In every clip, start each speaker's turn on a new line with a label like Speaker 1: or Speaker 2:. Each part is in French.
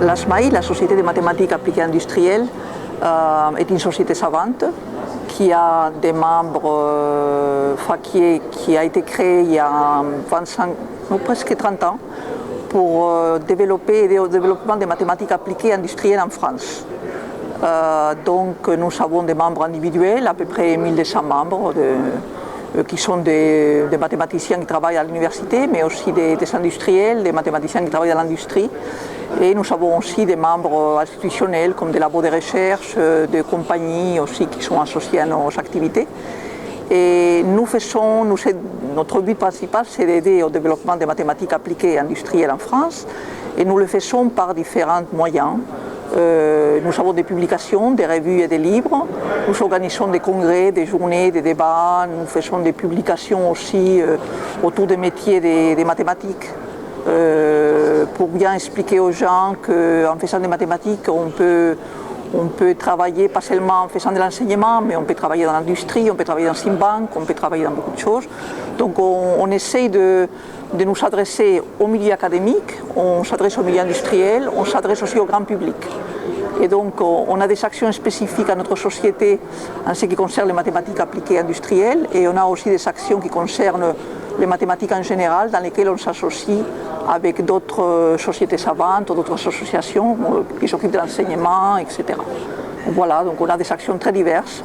Speaker 1: La SMAI, la Société des mathématiques appliquées industrielles, est une société savante qui a des membres, qui a été créée il y a 25, presque 30 ans pour aider au développement des mathématiques appliquées industrielles en France. Donc nous avons des membres individuels, à peu près 1200 membres, qui sont des mathématiciens qui travaillent à l'université, mais aussi des industriels, des mathématiciens qui travaillent dans l'industrie. Et nous avons aussi des membres institutionnels, comme des labos de recherche, des compagnies aussi qui sont associées à nos activités. Et notre but principal, c'est d'aider au développement des mathématiques appliquées et industrielles en France. Et nous le faisons par différents moyens. Nous avons des publications, des revues et des livres. Nous organisons des congrès, des journées, des débats. Nous faisons des publications aussi autour des métiers des mathématiques pour bien expliquer aux gens qu'en faisant des mathématiques, on peut travailler pas seulement en faisant de l'enseignement, mais on peut travailler dans l'industrie, on peut travailler dans une banque, on peut travailler dans beaucoup de choses. Donc on essaye de nous adresser au milieu académique, on s'adresse au milieu industriel, on s'adresse aussi au grand public. Et donc on a des actions spécifiques à notre société en ce qui concerne les mathématiques appliquées industrielles, et on a aussi des actions qui concernent les mathématiques en général, dans lesquelles on s'associe avec d'autres sociétés savantes, d'autres associations qui s'occupent de l'enseignement, etc. Voilà, donc on a des actions très diverses,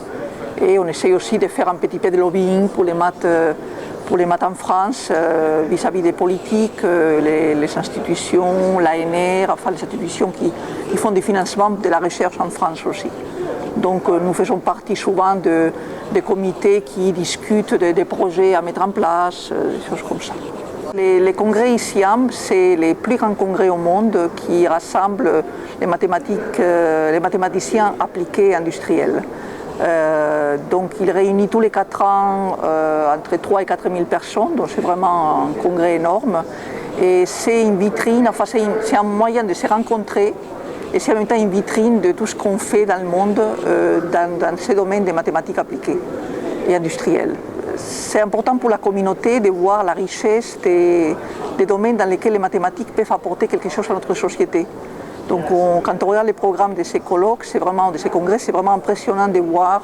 Speaker 1: et on essaye aussi de faire un petit peu de lobbying pour les maths en France, vis-à-vis des politiques, les institutions, l'ANR, enfin les institutions qui font du financement de la recherche en France aussi. Donc nous faisons partie souvent des comités qui discutent des projets à mettre en place, des choses comme ça. Les congrès ICIAM, c'est les plus grands congrès au monde qui rassemblent les mathématiciens appliqués industriels. Donc il réunit tous les 4 ans entre 3 et 4 000 personnes, donc c'est vraiment un congrès énorme. Et c'est une vitrine, enfin c'est un moyen de se rencontrer, et c'est en même temps une vitrine de tout ce qu'on fait dans le monde dans ces domaines des mathématiques appliquées et industrielles. C'est important pour la communauté de voir la richesse des domaines dans lesquels les mathématiques peuvent apporter quelque chose à notre société. Donc quand on regarde les programmes de ces colloques, de ces congrès, c'est vraiment impressionnant de voir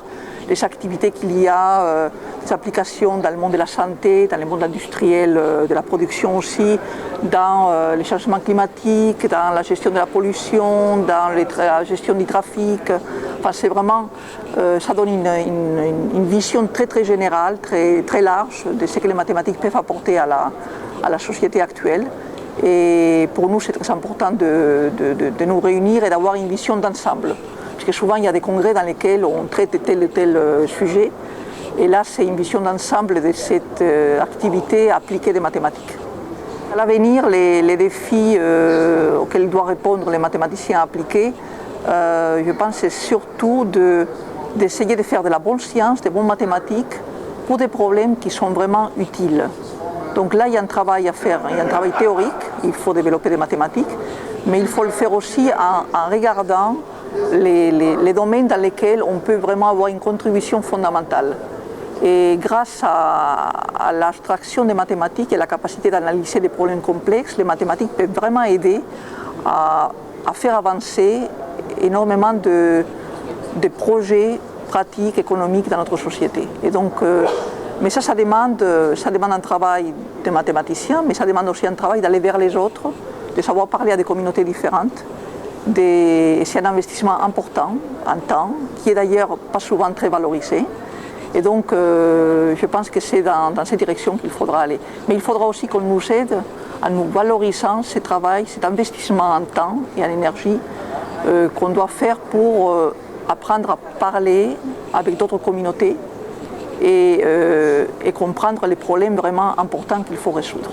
Speaker 1: les activités qu'il y a, des applications dans le monde de la santé, dans le monde industriel, de la production aussi, dans les changements climatiques, dans la gestion de la pollution, dans la gestion du trafic. Enfin, c'est vraiment, ça donne une vision très très générale, très, très large de ce que les mathématiques peuvent apporter à la société actuelle. Et pour nous, c'est très important de nous réunir et d'avoir une vision d'ensemble. Parce que souvent, il y a des congrès dans lesquels on traite tel ou tel sujet. Et là, c'est une vision d'ensemble de cette activité appliquée des mathématiques. À l'avenir, les défis auxquels doivent répondre les mathématiciens appliqués, je pense, c'est surtout d'essayer de faire de la bonne science, des bonnes mathématiques, pour des problèmes qui sont vraiment utiles. Donc là, il y a un travail à faire, il y a un travail théorique, il faut développer des mathématiques, mais il faut le faire aussi en regardant les domaines dans lesquels on peut vraiment avoir une contribution fondamentale. Et grâce à l'abstraction des mathématiques et la capacité d'analyser des problèmes complexes, les mathématiques peuvent vraiment aider à faire avancer énormément de projets pratiques, économiques dans notre société. Et donc, mais ça demande un travail de mathématiciens, mais ça demande aussi un travail d'aller vers les autres, de savoir parler à des communautés différentes. C'est un investissement important en temps, qui est d'ailleurs pas souvent très valorisé. Et donc, je pense que c'est dans cette direction qu'il faudra aller. Mais il faudra aussi qu'on nous aide en nous valorisant ce travail, cet investissement en temps et en énergie qu'on doit faire pour apprendre à parler avec d'autres communautés et comprendre les problèmes vraiment importants qu'il faut résoudre.